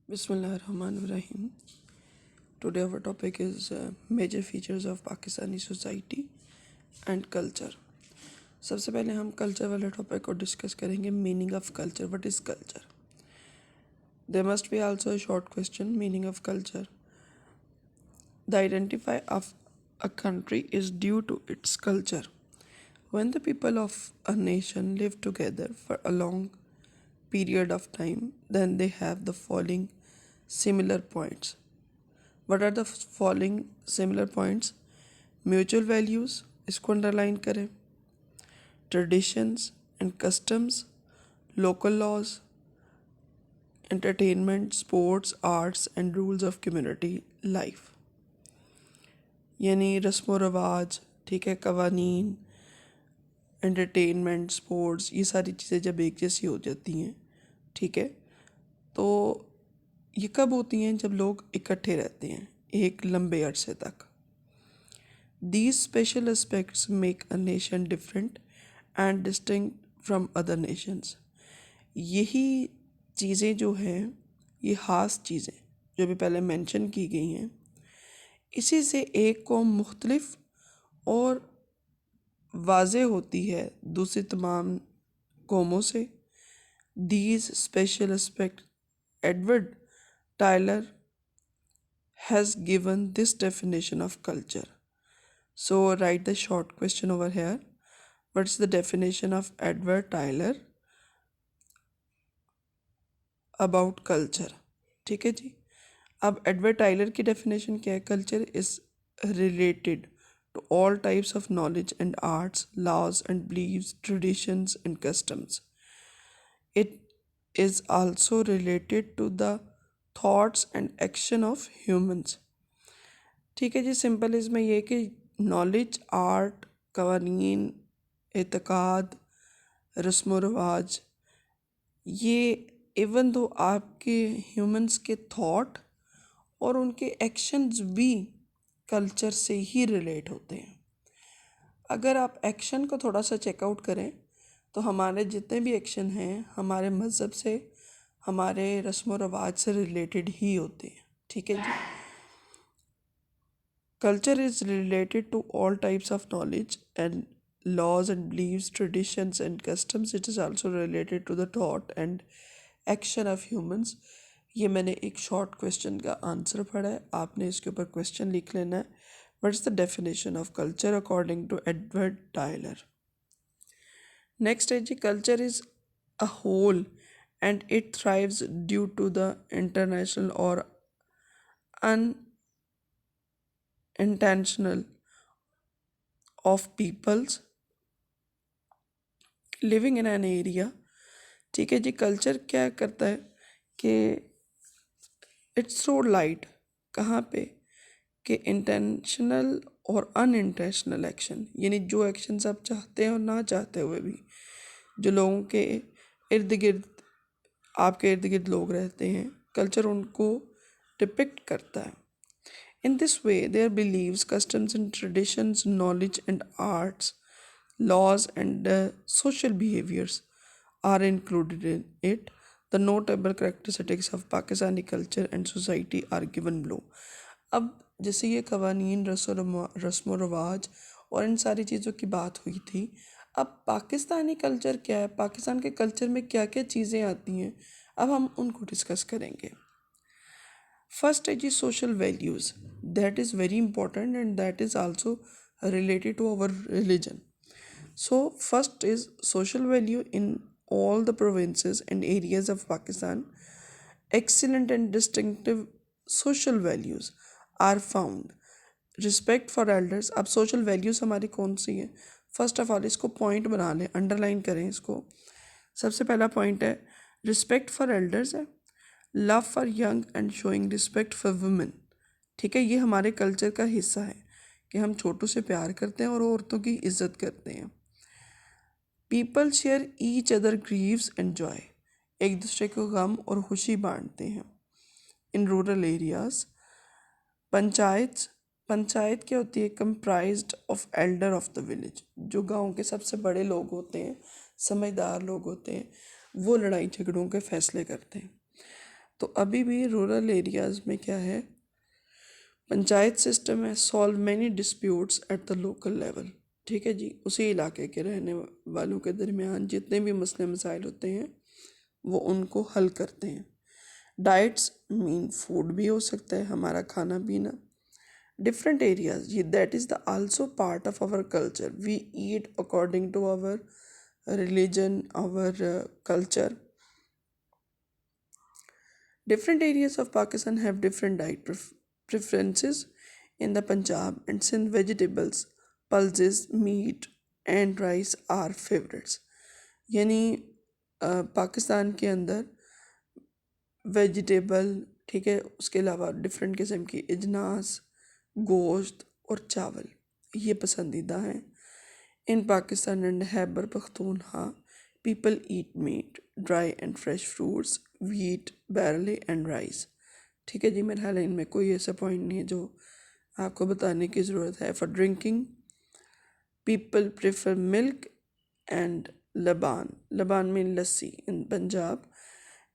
Bismillahirrahmanirrahim. Today our topic is major features of Pakistani society and culture. सबसे पहले हम culture वाले topic को डिस्कस करेंगे. Meaning of culture. What is culture? There must be also a short question. Meaning of culture. The identity of a country is due to its culture. When the people of a nation live together for a long period of time, then they have the following similar points. What are the following similar points? Mutual values, इसको underline करें. Traditions and customs, local laws, entertainment, sports, arts and rules of community life. यानी रस्म व रवाज, ठीक है, कवानीन, entertainment, sports, ये सारी चीज़ें जब एक जैसी हो जाती हैं, ठीक है, तो ये कब होती हैं? जब लोग इकट्ठे रहते हैं एक लंबे अरसे तक. These special aspects make a nation different and distinct from other nations. यही चीज़ें जो हैं, ये ख़ास चीज़ें जो भी पहले मेंशन की गई हैं, इसी से एक कौम मुख्तलिफ और वाज़े होती है दूसरी तमाम कौमों से. These special aspects, Edward Tyler has given this definition of culture. So write the short question over here. What's the definition of Edward Tyler about culture? ठीक है जी. अब एडवर्ड टाइलर की डेफिनेशन क्या है? Culture is related to all types of knowledge and arts, laws and beliefs, traditions and customs. It is also related to the thoughts and action of humans. ठीक है जी. Simple इसमें यह कि knowledge, art, कवानीन, एतकाद, रस्म रवाज, ये इवन दो आपके ह्यूमंस के थॉट और उनके एक्शंस भी कल्चर से ही रिलेट होते हैं. अगर आप एक्शन को थोड़ा सा चेकआउट करें तो हमारे जितने भी एक्शन हैं हमारे मज़हब से, हमारे रस्म व रवाज से रिलेटेड ही होते हैं. ठीक है जी. Culture is related to all types of knowledge and laws and beliefs, traditions and customs. It is also related to the thought and action of humans. ये मैंने एक शॉर्ट क्वेश्चन का आंसर पढ़ा है, आपने इसके ऊपर क्वेश्चन लिख लेना है. What is the definition of culture according to Edward Tylor? Next है जी. Culture is a whole and it thrives due to the international और unintentional of peoples living in an area. ठीक है जी. कल्चर क्या करता है कि इट्स थ्रो लाइट कहाँ पे कि इंटेंशनल और अनइंटेंशनल एक्शन, यानी जो एक्शंस आप चाहते हैं और ना चाहते हुए भी जो लोगों के इर्द गिर्द, आपके इर्द गिर्द लोग रहते हैं, कल्चर उनको डिपिक्ट करता है. In this way their beliefs, customs and traditions, knowledge and arts, laws and social behaviors are included in it. The notable characteristics of Pakistani culture and society are given below. अब जैसे ये कवानीन, रस्म रवाज और इन सारी चीज़ों की बात हुई थी, अब पाकिस्तानी कल्चर क्या है, पाकिस्तान के कल्चर में क्या क्या चीज़ें आती हैं, अब हम उनको डिस्कस करेंगे. फर्स्ट है जी social values. That is very important and that is also related to our religion. So first is social value in all the provinces and areas of Pakistan. Excellent and distinctive social values are found. Respect for elders. अब social values हमारी कौन सी हैं? First of all इसको point बना लें, underline करें इसको. सबसे पहला पॉइंट है रिस्पेक्ट फॉर एल्डर्स है. Love for young and showing respect for women. ठीक है, ये हमारे कल्चर का हिस्सा है कि हम छोटों से प्यार करते हैं और औरतों की इज्जत करते हैं. People share each other Greaves and Joy. एक दूसरे को गम और खुशी बांटते हैं. इन रूरल एरियाज पंचायत क्या होती है? Comprised of Elder of the village. जो गांव के सबसे बड़े लोग होते हैं, समझदार लोग होते हैं, वो लड़ाई झगड़ों के फैसले करते हैं. तो अभी भी रूरल एरियाज़ में क्या है, पंचायत सिस्टम है, solve many disputes at the local level. ठीक है जी, उसी इलाके के रहने वालों के दरमियान जितने भी मसले मसाइल होते हैं वो उनको हल करते हैं। डाइट्स मीन फूड भी हो सकता है, हमारा खाना पीना। डिफरेंट एरियाज, ये that is the also part of our culture. We eat according to our religion, our culture. Different areas of Pakistan have different diet preferences. In the Punjab and Sindh, vegetables, pulses, meat and rice are favorites. यानी पाकिस्तान के अंदर vegetable, ठीक है, उसके अलावा different किस्म की अजनास, गोश्त और चावल ये पसंदीदा हैं। In Pakistan and Khyber Pakhtunkhwa, people eat meat, dry and fresh fruits, wheat, barley and rice. ठीक है जी, मेरे ख्याल है इनमें कोई ऐसा पॉइंट नहीं है जो आपको बताने की ज़रूरत है। For drinking, people prefer milk and लबान। लबान mean lassi in Punjab,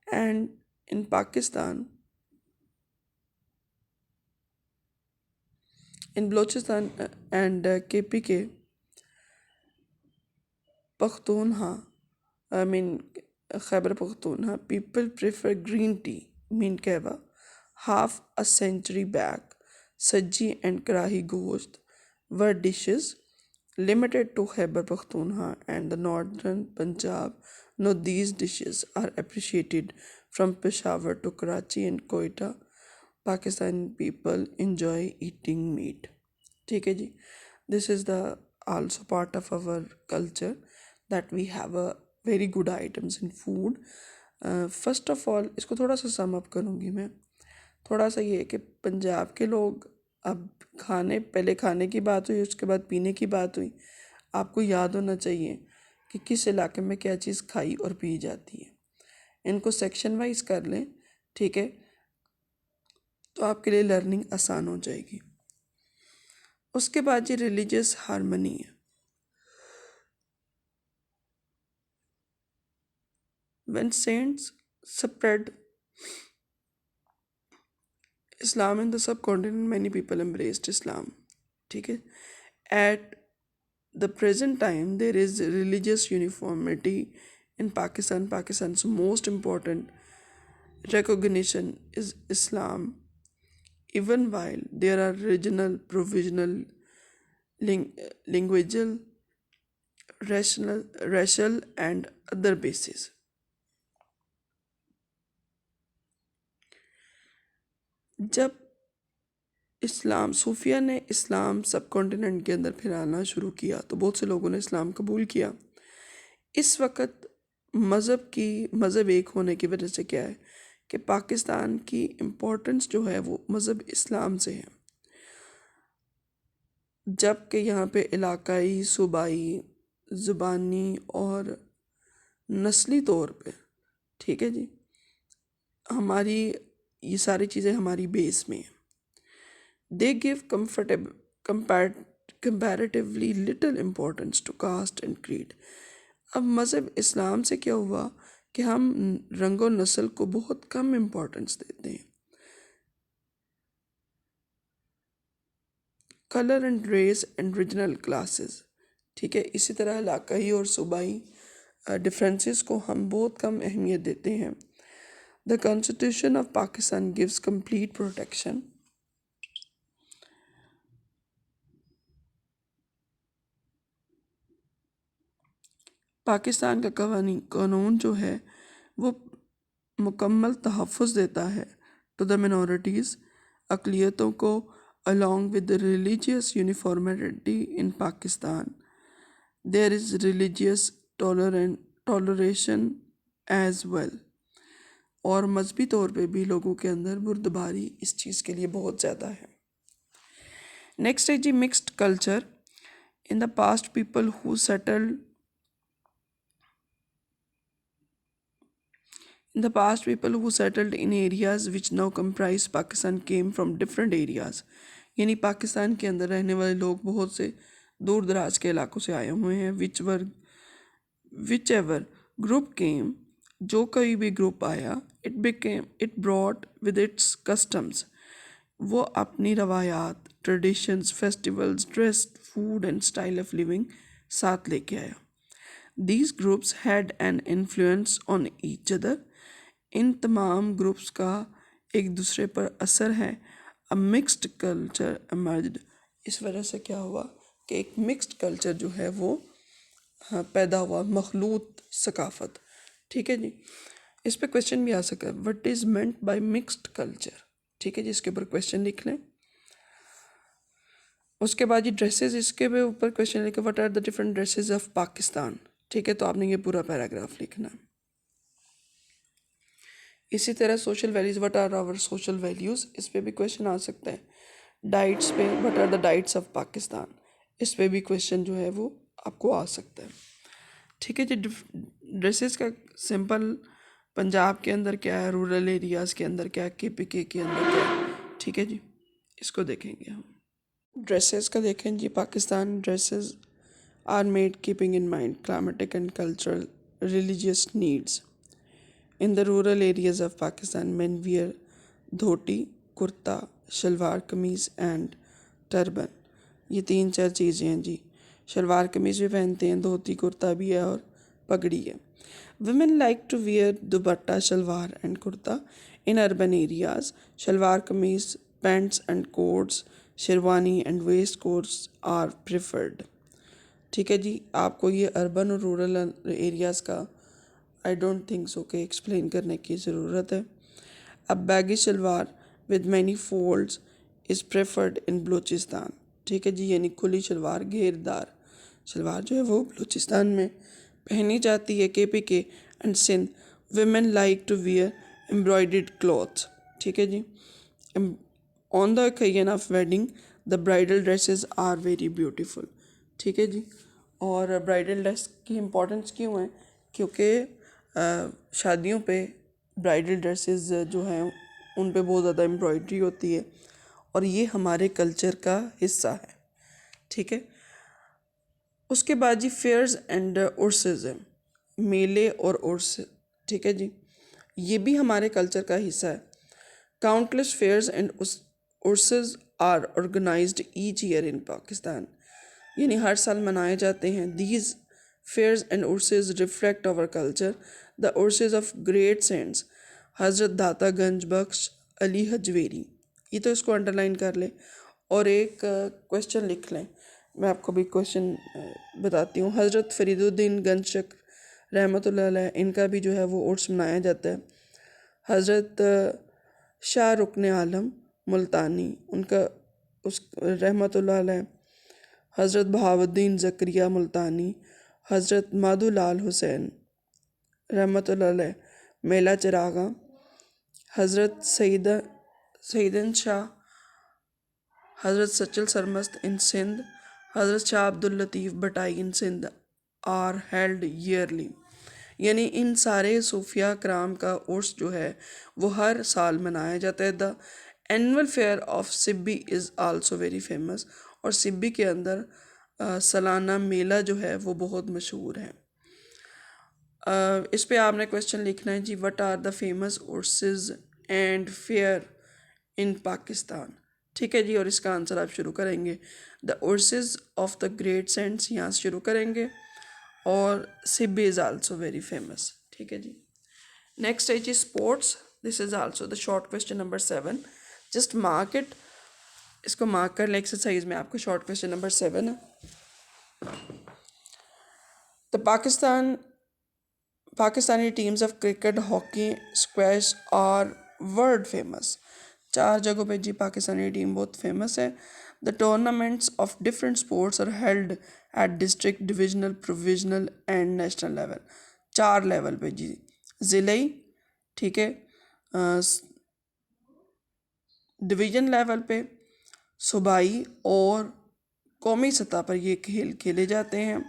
and in Pakistan, in Balochistan and KPK, Pakhtunkhwa, I mean Khyber Pakhtunkhwa, people prefer green tea, mean कहवा, half a century back, sajji and karahi gosht were dishes limited to Khyber Pakhtunkhwa and the northern Punjab. Now these dishes are appreciated from Peshawar to Karachi and Quetta. Pakistani people enjoy eating meat. ठीक है जी, this is the also part of our culture that we have a very good items in food. First of all इसको थोड़ा सा sum up करूँगी मैं। थोड़ा सा ये है कि पंजाब के लोग, अब खाने, पहले खाने की बात हुई, उसके बाद पीने की बात हुई, आपको याद होना चाहिए कि किस इलाके में क्या चीज़ खाई और पी जाती है। इनको सेक्शन वाइज कर लें, ठीक है, तो आपके लिए लर्निंग आसान हो जाएगी। उसके बाद ये रिलीजियस हारमनी है। When saints spread Islam in the subcontinent, many people embraced Islam. ठीक है, at the present time there is religious uniformity in Pakistan. Pakistan's most important recognition is Islam, even while there are regional, provisional, lingual, racial and other bases. जब इस्लाम, सूफिया ने इस्लाम सब continent के अंदर फैलाना शुरू किया तो बहुत से लोगों ने इस्लाम कबूल किया। इस वक्त मज़हब एक होने की वजह से क्या है कि पाकिस्तान की इम्पोर्टेंस जो है वो मज़हब इस्लाम से है, जबकि यहाँ पे इलाकाई, सूबाई, ज़ुबानी और नस्ली तौर पे, ठीक है जी, हमारी ये सारी चीज़ें हमारी बेस में हैं। They give comparatively little importance to caste and creed. अब मज़हब इस्लाम से क्या हुआ कि हम रंग और नस्ल को बहुत कम इम्पोर्टेंस देते हैं। Colour and race and regional classes, ठीक है, इसी तरह इलाकाई और सूबाई डिफरेंसेस को हम बहुत कम अहमियत देते हैं। The constitution of Pakistan gives complete protection. Pakistan का कानून जो है वो मुकम्मल तहफ़्फ़ुज़ देता है टू द मिनॉरिटीज़, अक़लियतों को, along with the religious uniformity in Pakistan. There is religious toleration as well, और मजहबी तौर पे भी लोगों के अंदर बुर्दबारी इस चीज़ के लिए बहुत ज़्यादा है। नेक्स्ट है जी mixed culture. In the past people who settled In the past, people who settled in areas which now comprise Pakistan came from different areas. यानी पाकिस्तान के अंदर रहने वाले लोग बहुत से दूर दराज के इलाकों से आए हुए हैं। विच एवर ग्रुप केम, जो कोई भी ग्रुप आया, it brought with its customs. वो अपनी रवायात, traditions, festivals, dress, food and style of living साथ लेके आया. These groups had an influence on each other. इन तमाम ग्रुप्स का एक दूसरे पर असर है. A mixed culture emerged. इस वजह से क्या हुआ कि एक मिक्स्ड कल्चर जो है वो पैदा हुआ, मखलूत सकाफत. ठीक है जी. इस पे क्वेश्चन भी आ सकता है, what is meant by mixed culture. ठीक है जी, इसके ऊपर क्वेश्चन लिख लें. उसके बाद ये ड्रेसेस, इसके ऊपर क्वेश्चन लिखे, what are the different dresses of Pakistan. ठीक है, तो आपने ये पूरा पैराग्राफ लिखना. इसी तरह social values, what are our social values, इस पे भी क्वेश्चन आ सकता है. डाइट्स पे, what are the diets of Pakistan, इस पे भी क्वेश्चन जो है वो आपको आ सकता है. ठीक है जी. ड्रेसेस का सिंपल, पंजाब के अंदर क्या है, रूरल एरियाज़ के अंदर क्या है, KPK के अंदर क्या है. ठीक है जी, इसको देखेंगे हम. ड्रेसेस का देखें जी. Pakistan dresses are made keeping in mind climatic and cultural religious needs. In the rural areas of Pakistan men wear dhoti, kurta, shalwar kameez and turban. ये 3-4 चीज़ें हैं जी. शलवार कमीज़ भी पहनते हैं, धोती कुर्ता भी है और पगड़ी है. Women like to wear dupatta, shalwar and kurta in urban areas. Shalwar kameez, pants and coats, sherwani and waistcoats are preferred. ठीक है जी. आपको ये अर्बन और रूरल एरियाज़ का आई डोंट थिंक सो कि एक्सप्लेन करने की ज़रूरत है. अब baggy shalwar with many folds is preferred in Balochistan. ठीक है जी, यानी खुली शलवार, घेरदार शलवार जो है वो बलूचिस्तान में पहनी जाती है. KPK and Sindh, women like to wear embroidered clothes. ठीक है जी. On the occasion of wedding, the bridal dresses are very beautiful. ठीक है जी. और ब्राइडल ड्रेस की इम्पोर्टेंस क्यों है, क्योंकि शादियों पे ब्राइडल ड्रेसेस जो हैं उन पे बहुत ज़्यादा एम्ब्रॉयडरी होती है और ये हमारे कल्चर का हिस्सा है. ठीक है. उसके बाद जी फेयर्स एंड उर्सेज है, मेले और उर्स. ठीक है जी, ये भी हमारे कल्चर का हिस्सा है. Countless fairs and urses are organised each year in Pakistan. यानी हर साल मनाए जाते हैं. These fairs and urses reflect our culture. The urses of great saints Hazrat Data गंज बख्श अली हजवेरी. ये तो इसको अंडरलाइन कर लें और एक क्वेश्चन लिख लें. मैं आपको भी क्वेश्चन बताती हूँ. हज़रत फरीदुद्दीन गंजशक रहमतुल्लाह अलैह, इनका भी जो है वो उर्स मनाया जाता है. हज़रत शाह रुकन आलम मुल्तानी, उनका उस रहमतुल्लाह अलैह. हज़रत बहाउद्दीन ज़करिया मुल्तानी, हज़रत माधुलाल हुसैन रहमतुल्लाह अलैह मेला चिरागा, हज़रत सईदन शाह, हज़रत सचल सरमस्त इन सिंध, हज़रत शाह अब्दुल लतीफ़ भटाई इन सिंध आर हेल्ड ईयरली. यानी इन सारे सूफिया कराम का उर्स जो है वो हर साल मनाया जाता है. The annual fair of Sibi is also very famous. और सिब्बी के अंदर सालाना मेला जो है वो बहुत मशहूर है. इस पे आपने क्वेश्चन लिखना है जी. What are the famous urses and fair in Pakistan. ठीक है जी, और इसका आंसर आप शुरू करेंगे. The urses of the great saints, यहाँ से शुरू करेंगे. और Sibi is also very famous. ठीक है जी. नेक्स्ट है जी sports. This is also the short question number 7. Just mark it. इसको मार्क कर लें एक्सरसाइज में. आपका शॉर्ट क्वेश्चन नंबर 7 है. The Pakistani teams of cricket, hockey, squash और वर्ल्ड फेमस. 4 जगहों पे जी पाकिस्तानी टीम बहुत फेमस है. The tournaments of different sports are held at district, divisional, provisional and national level. 4 level पे जी. ज़िले, ठीक है, डिवीज़न लेवल पे, सूबाई और कौमी सतह पर ये खेल खेले जाते हैं.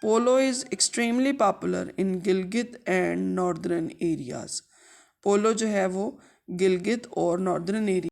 Polo is extremely popular in Gilgit and northern areas. Polo जो है वो गिलगित और नॉर्दर्न एरिया